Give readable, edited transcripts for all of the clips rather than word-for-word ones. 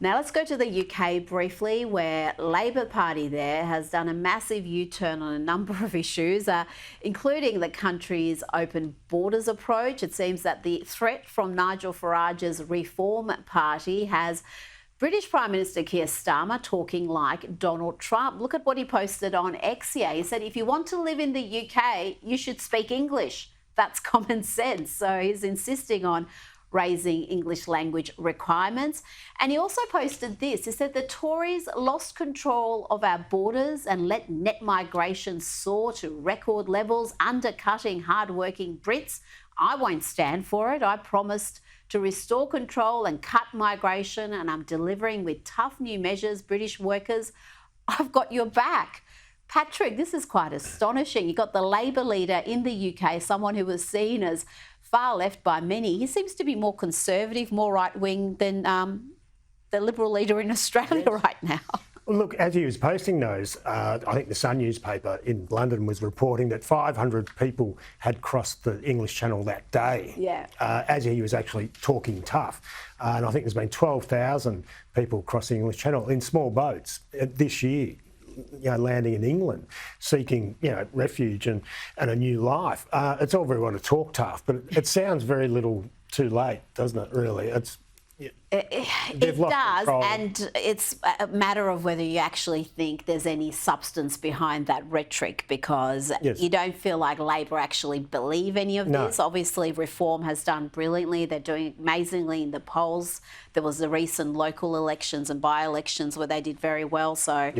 Now let's go to the UK briefly, where Labor Party there has done a massive U-turn on a number of issues, including the country's open borders approach. It seems that the threat from Nigel Farage's Reform Party has British Prime Minister Keir Starmer talking like Donald Trump. Look at what he posted on X here. He said, if you want to live in the UK, you should speak English. That's common sense. So he's insisting on raising English language requirements. And he also posted this. He said the Tories lost control of our borders and let net migration soar to record levels, undercutting hardworking Brits. I won't stand for it. I promised to restore control and cut migration, and I'm delivering with tough new measures. British workers, I've got your back. Patrick, this is quite astonishing. You got the Labor leader in the UK, someone who was seen as far left by many. He seems to be more conservative, more right-wing than the Liberal leader in Australia right now. Well, look, as he was posting those, I think the Sun newspaper in London was reporting that 500 people had crossed the English Channel that day, as he was actually talking tough. And I think there's been 12,000 people crossing the English Channel in small boats this year, landing in England, seeking, refuge and a new life. It's all very well to talk tough, but it sounds very little too late, doesn't it, really? It does, and it's a matter of whether you actually think there's any substance behind that rhetoric, because you don't feel like Labor actually believe any of this. Obviously, Reform has done brilliantly. They're doing amazingly in the polls. There was the recent local elections and by-elections where they did very well. So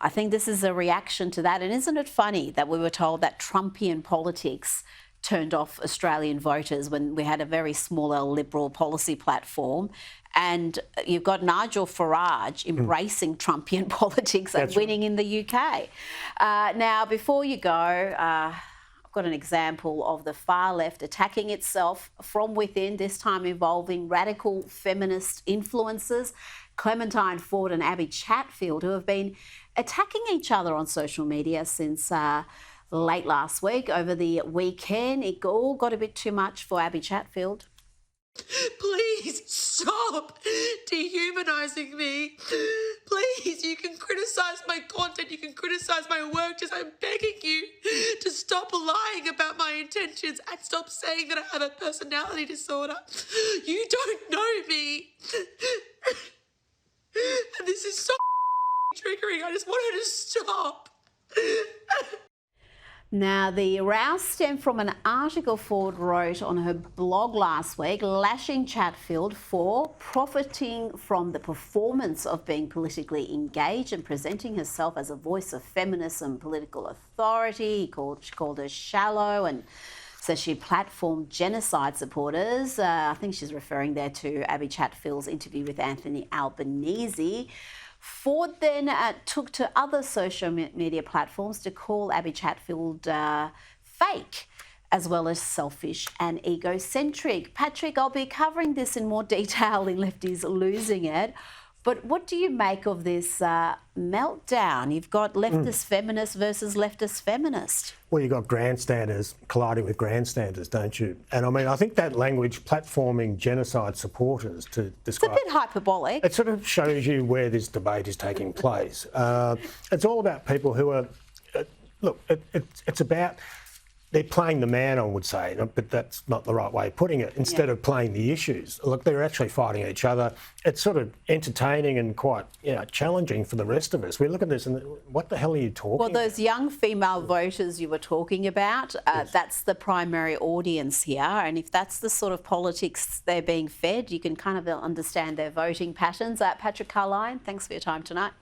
I think this is a reaction to that. And isn't it funny that we were told that Trumpian politics turned off Australian voters when we had a very small L Liberal policy platform, and you've got Nigel Farage embracing Trumpian politics and winning in the UK. Now, before you go, I've got an example of the far left attacking itself from within, this time involving radical feminist influencers, Clementine Ford and Abby Chatfield, who have been attacking each other on social media since late last week. Over the weekend, it all got a bit too much for Abby Chatfield. Please stop dehumanising me. Please, you can criticise my content, you can criticise my work, just I'm begging you to stop lying about my intentions and stop saying that I have a personality disorder. You don't know me. And this is so triggering. I just want her to stop. Now, the row stemmed from an article Ford wrote on her blog last week, lashing Chatfield for profiting from the performance of being politically engaged and presenting herself as a voice of feminism and political authority. She called her shallow and says she platformed genocide supporters. I think she's referring there to Abby Chatfield's interview with Anthony Albanese. Ford then took to other social media platforms to call Abby Chatfield fake, as well as selfish and egocentric. Patrick, I'll be covering this in more detail in Lefties Losing It. But what do you make of this meltdown? You've got leftist feminist versus leftist feminist. Well, you've got grandstanders colliding with grandstanders, don't you? And I mean, I think that language, platforming genocide supporters, to describe... It's a bit hyperbolic. It sort of shows you where this debate is taking place. It's all about people who are... look, it's about... They're playing the man, I would say, but that's not the right way of putting it, instead of playing the issues. Look, they're actually fighting each other. It's sort of entertaining and quite, challenging for the rest of us. We look at this and what the hell are you talking about? Well, those young female voters you were talking about, that's the primary audience here. And if that's the sort of politics they're being fed, you can kind of understand their voting patterns. Patrick, Carlyon, thanks for your time tonight.